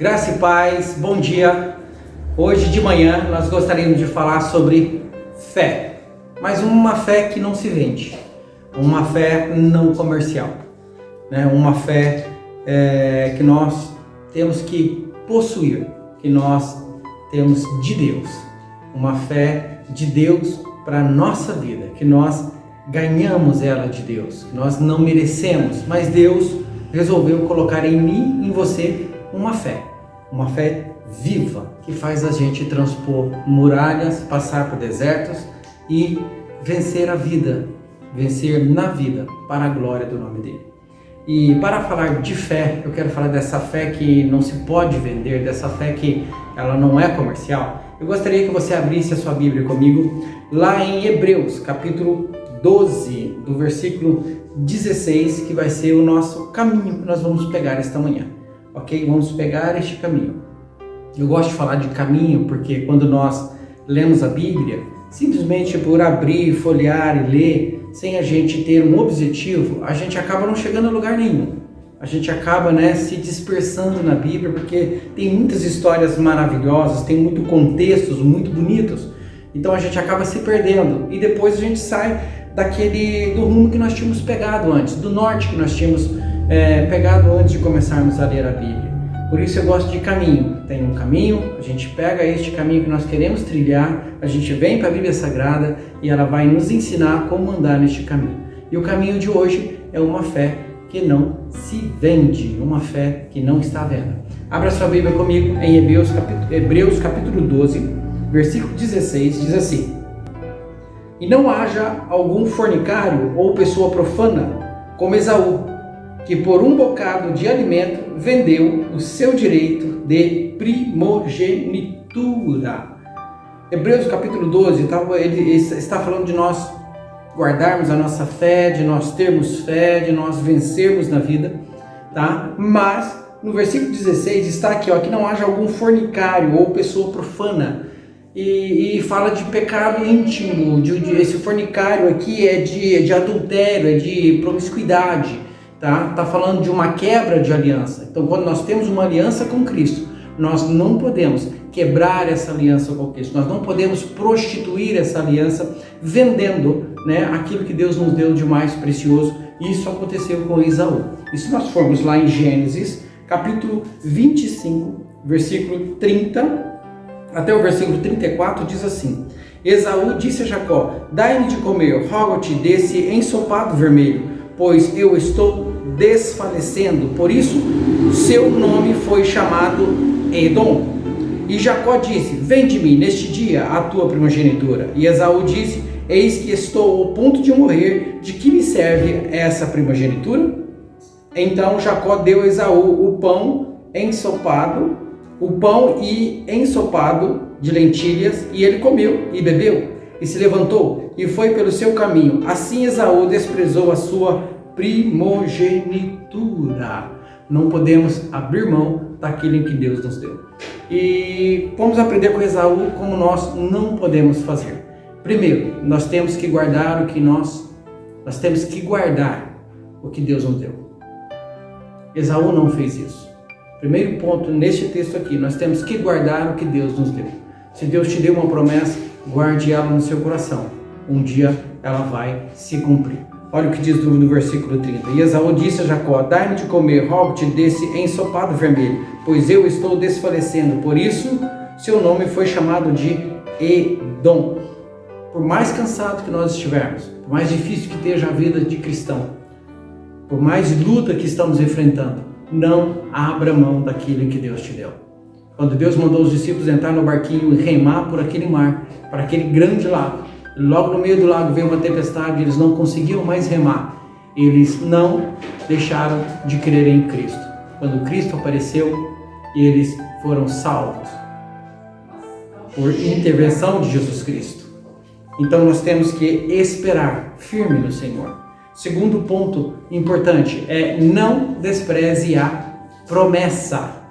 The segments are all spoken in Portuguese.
Graça e paz, bom dia. Hoje de manhã nós gostaríamos de falar sobre fé, mas uma fé que não se vende, uma fé não comercial, né? Uma fé que nós temos que possuir, que nós temos de Deus, uma fé de Deus para a nossa vida, que nós ganhamos ela de Deus, que nós não merecemos, mas Deus resolveu colocar em mim, em você, uma fé viva, que faz a gente transpor muralhas, passar por desertos e vencer a vida, vencer na vida para a glória do nome dele. E para falar de fé, eu quero falar dessa fé que não se pode vender, dessa fé que ela não é comercial. Eu gostaria que você abrisse a sua Bíblia comigo lá em Hebreus, capítulo 12, do versículo 16, que vai ser o nosso caminho que nós vamos pegar esta manhã. Ok? Vamos pegar este caminho. Eu gosto de falar de caminho porque quando nós lemos a Bíblia, simplesmente por abrir, folhear e ler, sem a gente ter um objetivo, a gente acaba não chegando a lugar nenhum. A gente acaba se dispersando na Bíblia porque tem muitas histórias maravilhosas, tem muitos contextos muito bonitos. Então a gente acaba se perdendo e depois a gente sai do rumo que nós tínhamos pegado antes, do norte que nós tínhamos pegado antes de começarmos a ler a Bíblia. Por isso eu gosto de caminho. Tem um caminho, a gente pega este caminho que nós queremos trilhar, a gente vem para a Bíblia Sagrada e ela vai nos ensinar como andar neste caminho. E o caminho de hoje é uma fé que não se vende, uma fé que não está à venda. Abra sua Bíblia comigo em Hebreus capítulo 12, versículo 16, diz assim: E não haja algum fornicário ou pessoa profana, como Esaú, que por um bocado de alimento vendeu o seu direito de primogenitura. Hebreus capítulo 12, ele está falando de nós guardarmos a nossa fé, de nós termos fé, de nós vencermos na vida, tá? Mas no versículo 16 está aqui, que não haja algum fornicário ou pessoa profana. E fala de pecado íntimo, esse fornicário aqui é de adultério, é de promiscuidade, tá? Tá falando de uma quebra de aliança. Então, quando nós temos uma aliança com Cristo, nós não podemos quebrar essa aliança com Cristo, nós não podemos prostituir essa aliança vendendo aquilo que Deus nos deu de mais precioso. Isso aconteceu com Esaú. E se nós formos lá em Gênesis, capítulo 25, versículo 30 até o versículo 34, diz assim: Esaú disse a Jacó: Dai-me de comer, rogo-te, desse ensopado vermelho, pois eu estou desfalecendo. Por isso, seu nome foi chamado Edom. E Jacó disse: Vende-me neste dia a tua primogenitura. E Esaú disse: Eis que estou ao ponto de morrer, de que me serve essa primogenitura? Então Jacó deu a Esaú o pão e ensopado de lentilhas, e ele comeu e bebeu, e se levantou e foi pelo seu caminho. Assim Esaú desprezou a sua primogenitura. Não podemos abrir mão daquilo que Deus nos deu. E vamos aprender com Esaú como nós não podemos fazer. Primeiro, nós temos que guardar o que Deus nos deu. Esaú não fez isso. Primeiro ponto neste texto aqui, nós temos que guardar o que Deus nos deu. Se Deus te deu uma promessa, guarde ela no seu coração. Um dia ela vai se cumprir. Olha o que diz no versículo 30. E Esaú disse a Jacó: Dai-me de comer, rogo-te desse ensopado vermelho, pois eu estou desfalecendo. Por isso, seu nome foi chamado de Edom. Por mais cansado que nós estivermos, por mais difícil que esteja a vida de cristão, por mais luta que estamos enfrentando, não abra mão daquilo que Deus te deu. Quando Deus mandou os discípulos entrar no barquinho e remar por aquele mar, para aquele grande lago, logo no meio do lago veio uma tempestade, eles não conseguiam mais remar. Eles não deixaram de crer em Cristo. Quando Cristo apareceu, eles foram salvos por intervenção de Jesus Cristo. Então nós temos que esperar firme no Senhor. Segundo ponto importante é: não despreze a promessa.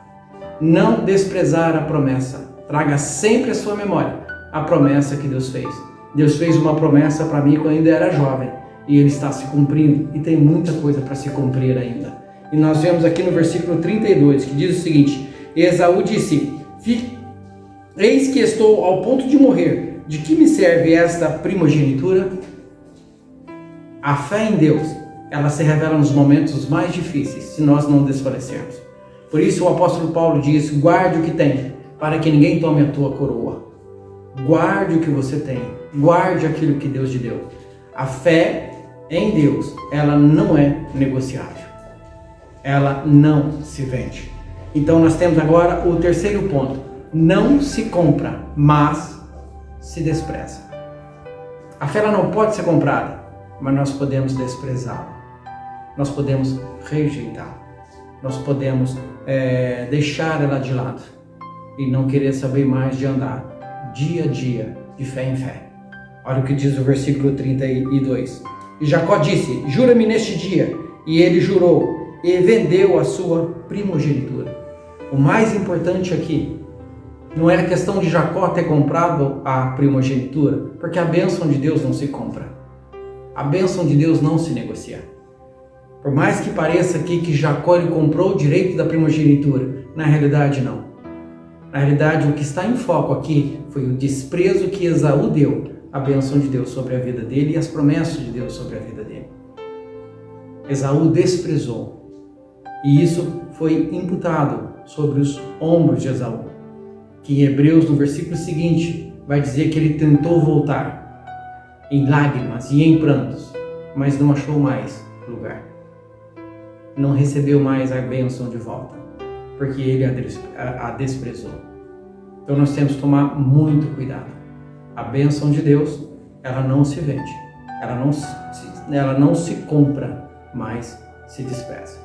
Não desprezar a promessa. Traga sempre à sua memória a promessa que Deus fez. Deus fez uma promessa para mim quando eu ainda era jovem, e Ele está se cumprindo, e tem muita coisa para se cumprir ainda. E nós vemos aqui no versículo 32, que diz o seguinte: E Esaú disse: eis que estou ao ponto de morrer, de que me serve esta primogenitura? A fé em Deus, ela se revela nos momentos mais difíceis, se nós não desfalecermos. Por isso o apóstolo Paulo diz: guarde o que tem, para que ninguém tome a tua coroa. Guarde o que você tem, guarde aquilo que Deus te deu. A fé em Deus, ela não é negociável, ela não se vende. Então nós temos agora o terceiro ponto: não se compra, mas se despreza. A fé ela não pode ser comprada, mas nós podemos desprezá-la, nós podemos rejeitá-la, nós podemos deixar ela de lado e não querer saber mais de andar dia a dia, de fé em fé. Olha o que diz o versículo 32. E Jacó disse: jura-me neste dia. E ele jurou e vendeu a sua primogenitura. O mais importante aqui não é a questão de Jacó ter comprado a primogenitura, porque a bênção de Deus não se compra. A bênção de Deus não se negocia. Por mais que pareça aqui que Jacó ele comprou o direito da primogenitura, na realidade não. Na realidade, o que está em foco aqui foi o desprezo que Esaú deu à bênção de Deus sobre a vida dele e as promessas de Deus sobre a vida dele. Esaú desprezou. E isso foi imputado sobre os ombros de Esaú, que em Hebreus, no versículo seguinte, vai dizer que ele tentou voltar em lágrimas e em prantos, mas não achou mais lugar. Não recebeu mais a bênção de volta, porque ele a desprezou. Então nós temos que tomar muito cuidado. A bênção de Deus, ela não se vende, ela não se compra, mas se despreza.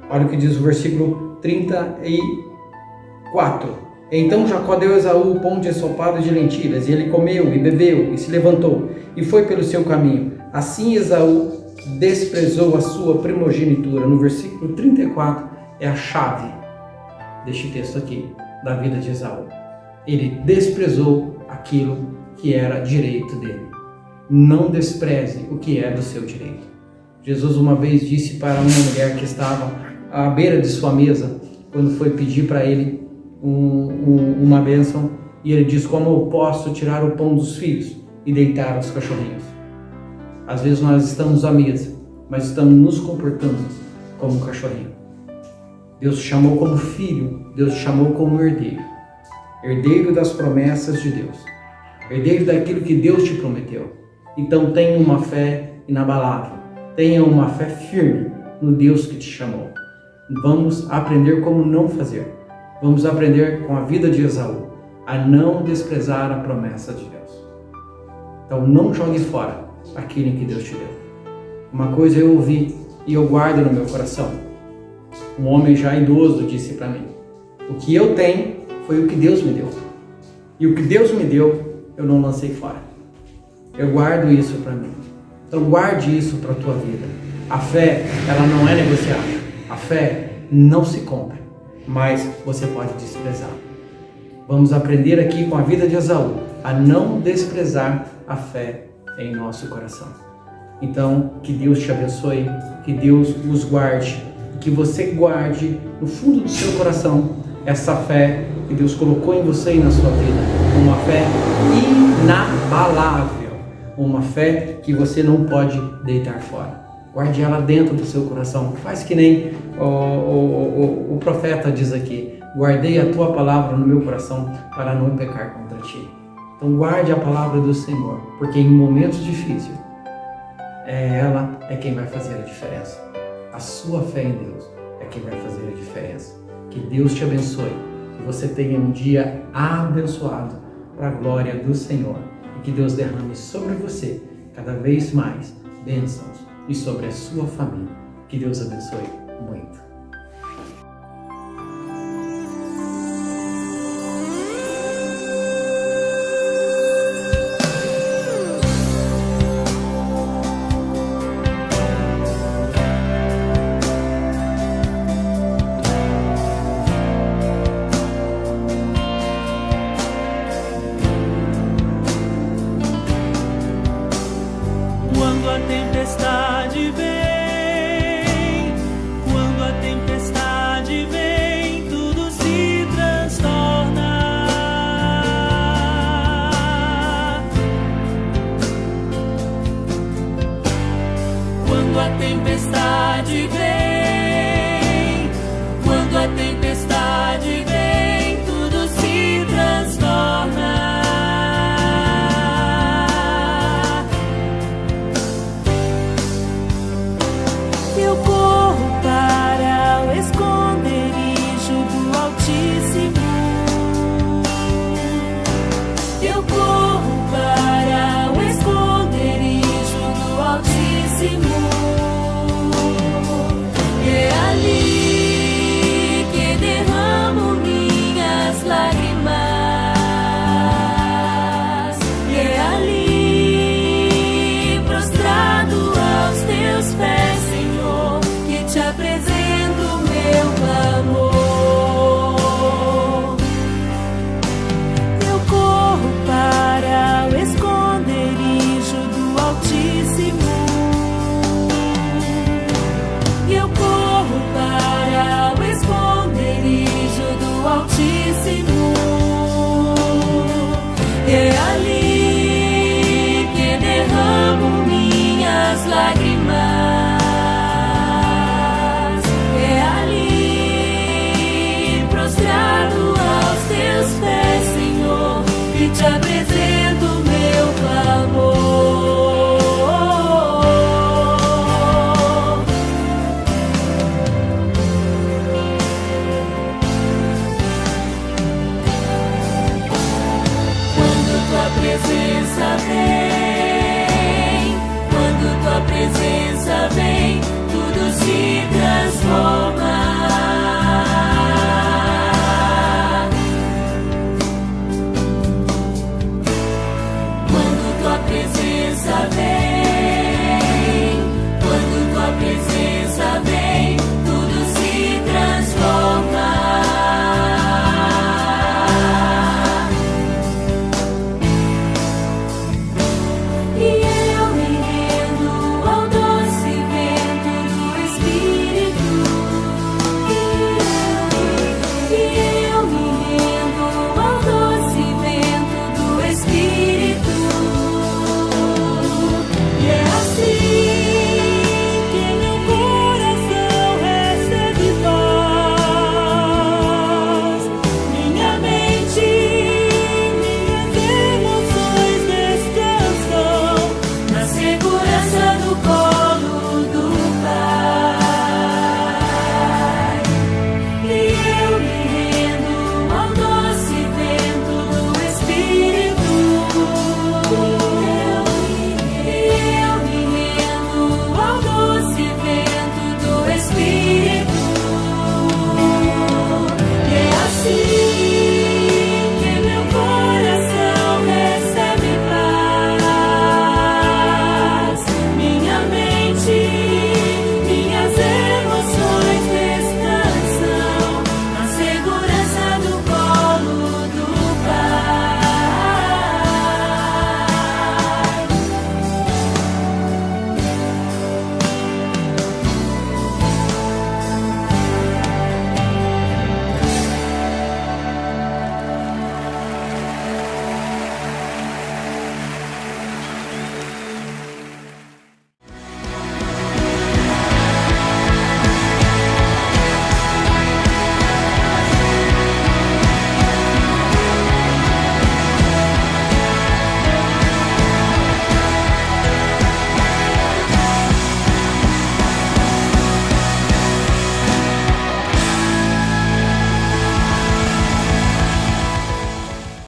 Olha o que diz o versículo 34. Então Jacó deu a Esaú o pão de ensopado de lentilhas, e ele comeu e bebeu, e se levantou, e foi pelo seu caminho. Assim Esaú desprezou a sua primogenitura. No versículo 34 é a chave deste texto aqui, da vida de Esaú. Ele desprezou aquilo que era direito dele. Não despreze o que é do seu direito. Jesus uma vez disse para uma mulher que estava à beira de sua mesa, quando foi pedir para ele uma bênção, e ele disse: como eu posso tirar o pão dos filhos e deitar aos cachorrinhos? Às vezes nós estamos à mesa, mas estamos nos comportando como um cachorrinho. Deus te chamou como filho, Deus te chamou como herdeiro. Herdeiro das promessas de Deus. Herdeiro daquilo que Deus te prometeu. Então tenha uma fé inabalável. Tenha uma fé firme no Deus que te chamou. Vamos aprender como não fazer. Vamos aprender com a vida de Esaú a não desprezar a promessa de Deus. Então não jogue fora aquilo que Deus te deu. Uma coisa eu ouvi e eu guardo no meu coração. Um homem já idoso disse para mim: o que eu tenho foi o que Deus me deu. E o que Deus me deu, eu não lancei fora. Eu guardo isso para mim. Então guarde isso para a tua vida. A fé, ela não é negociável. A fé não se compra, mas você pode desprezar. Vamos aprender aqui com a vida de Esaú a não desprezar a fé em nosso coração. Então, que Deus te abençoe, que Deus os guarde, que você guarde no fundo do seu coração essa fé que Deus colocou em você e na sua vida. Uma fé inabalável, uma fé que você não pode deitar fora. Guarde ela dentro do seu coração. Faz que nem o profeta diz aqui: guardei a tua palavra no meu coração para não pecar contra ti. Então guarde a palavra do Senhor, porque em momentos difíceis, ela é quem vai fazer a diferença. A sua fé em Deus é quem vai fazer a diferença. Que Deus te abençoe, que você tenha um dia abençoado para a glória do Senhor, e que Deus derrame sobre você cada vez mais bênçãos e sobre a sua família. Que Deus abençoe muito. Quando a tempestade vem, quando a tempestade vem, tudo se transforma. quando a tempestade vem.